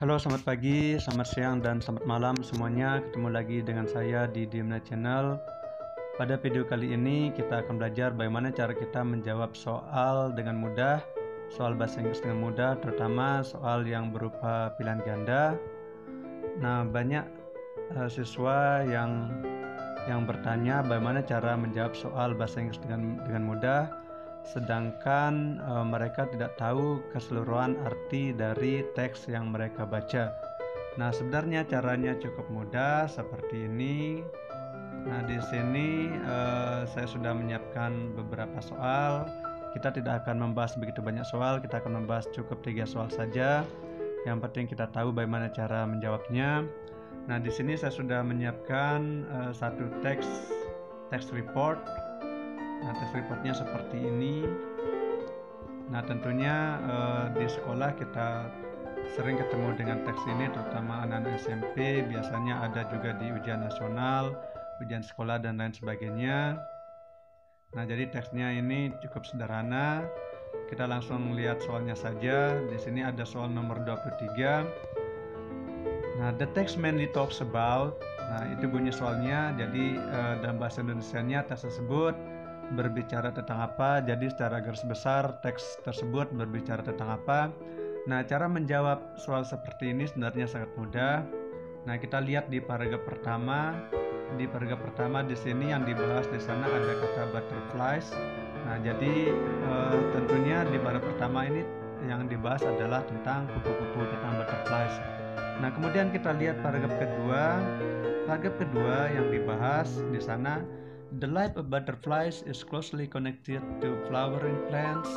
Halo, selamat pagi, selamat siang, dan selamat malam semuanya. Ketemu lagi dengan saya di Dimna Channel. Pada video kali ini kita akan belajar bagaimana cara kita menjawab soal dengan mudah, soal bahasa Inggris dengan mudah, terutama soal yang berupa pilihan ganda. Nah, banyak siswa yang bertanya bagaimana cara menjawab soal bahasa Inggris dengan mudah, sedangkan mereka tidak tahu keseluruhan arti dari teks yang mereka baca. Nah, sebenarnya caranya cukup mudah seperti ini. Nah, di sini saya sudah menyiapkan beberapa soal. Kita tidak akan membahas begitu banyak soal, kita akan membahas cukup 3 soal saja. Yang penting kita tahu bagaimana cara menjawabnya. Nah, di sini saya sudah menyiapkan satu teks report. Nah, teks reportnya seperti ini. Nah, tentunya di sekolah kita sering ketemu dengan teks ini, terutama anak-anak SMP. Biasanya ada juga di ujian nasional, ujian sekolah, dan lain sebagainya. Nah, jadi teksnya ini cukup sederhana. Kita langsung lihat soalnya saja. Di sini ada soal nomor 23. Nah, the text mainly talks about. Nah, itu bunyi soalnya. Jadi dalam bahasa Indonesianya teks tersebut berbicara tentang apa. Jadi secara garis besar teks tersebut berbicara tentang apa. Nah, cara menjawab soal seperti ini sebenarnya sangat mudah. Nah, kita lihat di paragraf pertama. Di paragraf pertama di sini yang dibahas di sana ada kata butterflies. Nah, jadi tentunya di paragraf pertama ini yang dibahas adalah tentang kupu-kupu, tentang butterflies. Nah, kemudian kita lihat paragraf kedua. Paragraf kedua yang dibahas di sana, the life of butterflies is closely connected to flowering plants.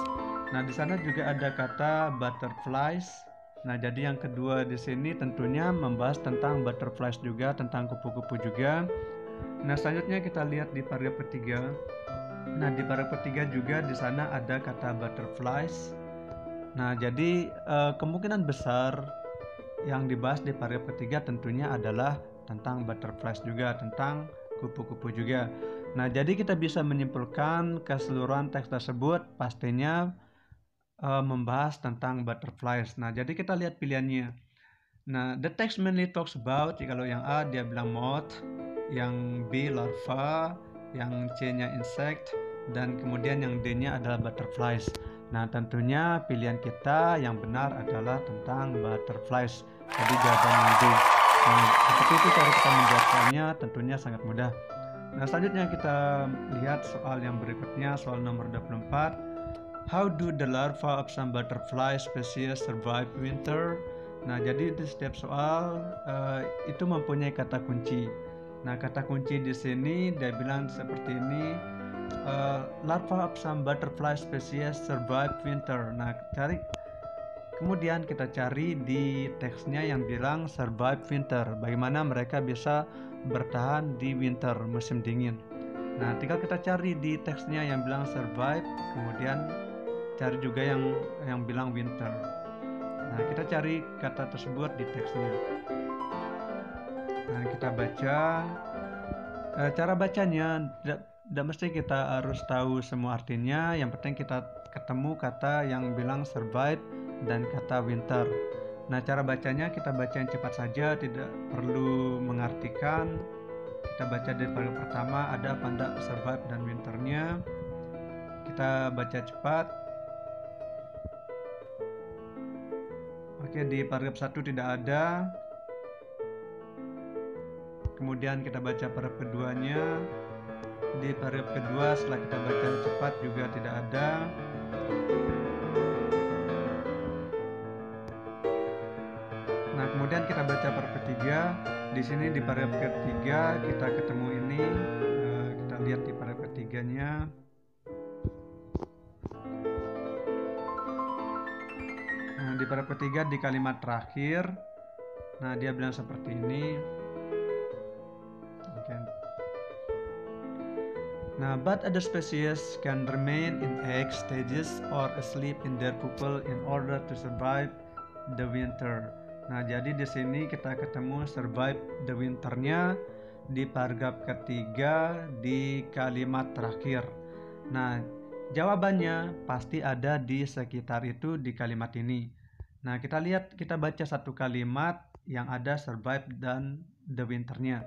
Nah, di sana juga ada kata butterflies. Nah, jadi yang kedua di sini tentunya membahas tentang butterflies juga, tentang kupu-kupu juga. Nah, selanjutnya kita lihat di paragraf ketiga. Nah, di paragraf ketiga juga di sana ada kata butterflies. Nah, jadi kemungkinan besar yang dibahas di paragraf ketiga tentunya adalah tentang butterflies juga, tentang kupu-kupu juga. Nah, jadi kita bisa menyimpulkan keseluruhan teks tersebut pastinya membahas tentang butterflies. Nah, jadi kita lihat pilihannya. Nah, the text mainly talks about, kalau yang A dia bilang moth, yang B larva, yang C-nya insect, dan kemudian yang D-nya adalah butterflies. Nah, tentunya pilihan kita yang benar adalah tentang butterflies. Jadi jawaban yang D. Nah, seperti itu cara kita menjawabnya, tentunya sangat mudah. Nah, selanjutnya kita lihat soal yang berikutnya, soal nomor 24. How do the larva of some butterfly species survive winter? Nah, jadi di setiap soal itu mempunyai kata kunci. Nah, kata kunci di sini dia bilang seperti ini, larva of some butterfly species survive winter. Nah, kemudian kita cari di teksnya yang bilang survive winter, bagaimana mereka bisa bertahan di winter, musim dingin. Nah, tinggal kita cari di teksnya yang bilang survive, kemudian cari juga yang bilang winter. Nah, kita cari kata tersebut di teksnya. Nah, kita baca. Cara bacanya tidak mesti kita harus tahu semua artinya. Yang penting kita ketemu kata yang bilang survive dan kata winter. Nah, cara bacanya kita baca yang cepat saja, tidak perlu mengartikan. Kita baca dari paragraf pertama ada apa enggak survive dan winternya. Kita baca cepat. Oke, di paragraf 1 tidak ada. Kemudian kita baca paragraf keduanya. Di paragraf kedua setelah kita baca cepat juga tidak ada. Nah, kemudian kita baca paragraf ketiga. Di sini di paragraf ketiga kita ketemu ini. Kita lihat di paragraf ketiganya. Nah, di paragraf ketiga di kalimat terakhir. Nah, dia bilang seperti ini. Nah, but other species can remain in egg stages or asleep in their pupal in order to survive the winter. Nah, jadi di sini kita ketemu survive the winternya di paragraf ketiga di kalimat terakhir. Nah, jawabannya pasti ada di sekitar itu di kalimat ini. Nah, kita baca satu kalimat yang ada survive dan the winternya.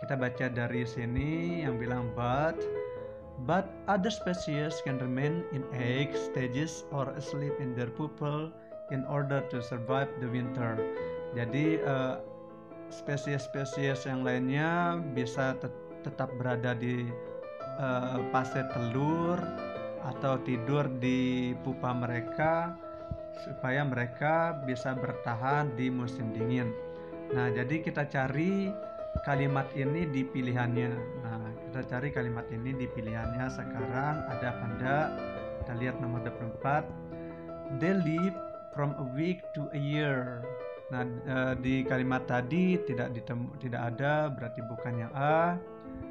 Kita baca dari sini yang bilang but other species can remain in egg stages or asleep in their pupal in order to survive the winter. Jadi spesies-spesies yang lainnya bisa tetap berada di fase telur atau tidur di pupa mereka supaya mereka bisa bertahan di musim dingin. Nah, jadi kita cari kalimat ini di pilihannya. Nah, kita cari kalimat ini di pilihannya sekarang ada apa enggak? Kita lihat nomor 24. They live from a week to a year. Nah, di kalimat tadi tidak ada, berarti bukan yang A.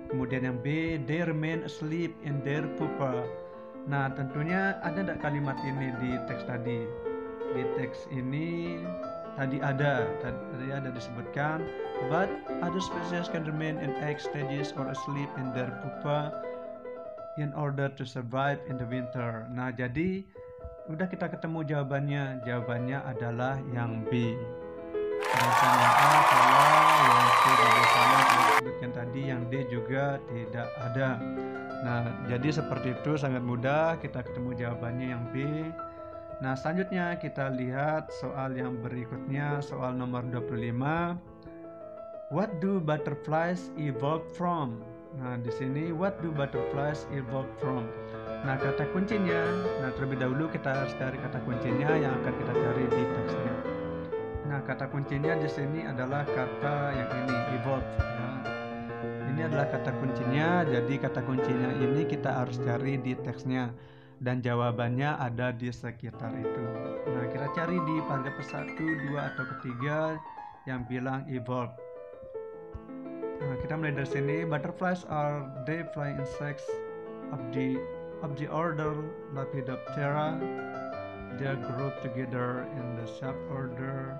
Kemudian yang B, they remain asleep in their pupa. Nah, tentunya ada enggak kalimat ini di teks tadi? Di teks ini tadi ada disebutkan, but other species can remain in egg stages or asleep in their pupa in order to survive in the winter. Nah, jadi udah kita ketemu jawabannya. Jawabannya adalah yang B. Yang A salah, yang C juga salah disebutkan tadi, yang D juga tidak ada. Nah, jadi seperti itu, sangat mudah kita ketemu jawabannya yang B. Nah, selanjutnya kita lihat soal yang berikutnya, soal nomor 25. What do butterflies evolve from? Nah, di sini what do butterflies evolve from? Nah, kata kuncinya, terlebih dahulu kita harus cari kata kuncinya yang akan kita cari di teksnya. Nah, kata kuncinya di sini adalah kata yang ini, evolve. Ya. Ini adalah kata kuncinya, jadi kata kuncinya ini kita harus cari di teksnya. Dan jawabannya ada di sekitar itu. Nah, kita cari di paragraf 1, 2, atau ketiga yang bilang evolve. Nah, kita mulai dari sini. Butterflies are they flying insects of the order Lepidoptera. They are grouped together in the suborder.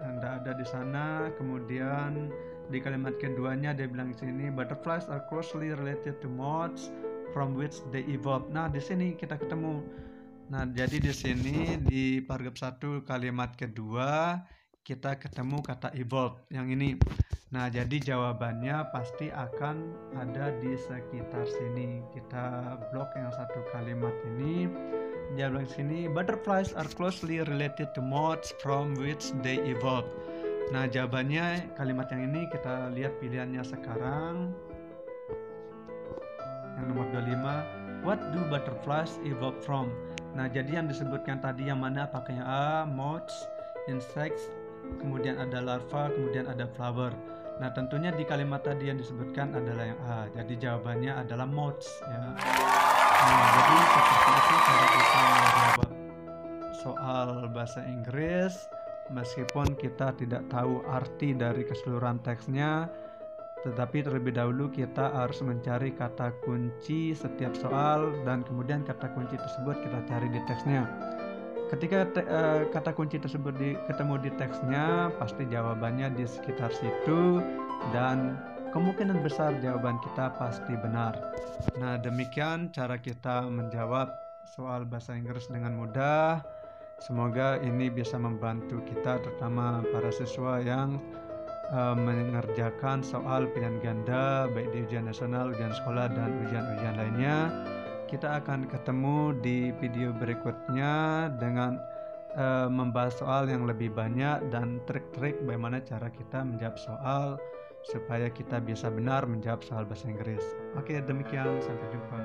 Anda ada di sana. Kemudian di kalimat keduanya dia bilang di sini, butterflies are closely related to moths from which they evolve. Nah, di sini kita ketemu. Nah, jadi di sini di paragraf 1 kalimat kedua kita ketemu kata evolve yang ini. Nah, jadi jawabannya pasti akan ada di sekitar sini. Kita blok yang satu kalimat ini. Dia bilang sini, butterflies are closely related to moths from which they evolve. Nah, jawabannya kalimat yang ini kita lihat pilihannya sekarang. Yang nomor 25, what do butterflies evolve from? Nah, jadi yang disebutkan tadi yang mana? Apakah yang A, moths, insects, kemudian ada larva, kemudian ada flower. Nah, tentunya di kalimat tadi yang disebutkan adalah yang A. Jadi jawabannya adalah moths, ya. Nah, jadi seperti itu cara kita menjawab soal bahasa Inggris. Meskipun kita tidak tahu arti dari keseluruhan teksnya, tetapi terlebih dahulu kita harus mencari kata kunci setiap soal dan kemudian kata kunci tersebut kita cari di teksnya. Ketika kata kunci tersebut ketemu di teksnya, pasti jawabannya di sekitar situ dan kemungkinan besar jawaban kita pasti benar. Nah, demikian cara kita menjawab soal bahasa Inggris dengan mudah. Semoga ini bisa membantu kita, terutama para siswa yang mengerjakan soal pilihan ganda baik di ujian nasional, ujian sekolah, dan ujian-ujian lainnya. Kita akan ketemu di video berikutnya dengan membahas soal yang lebih banyak dan trik-trik bagaimana cara kita menjawab soal supaya kita bisa benar menjawab soal bahasa Inggris. Oke, demikian, sampai jumpa.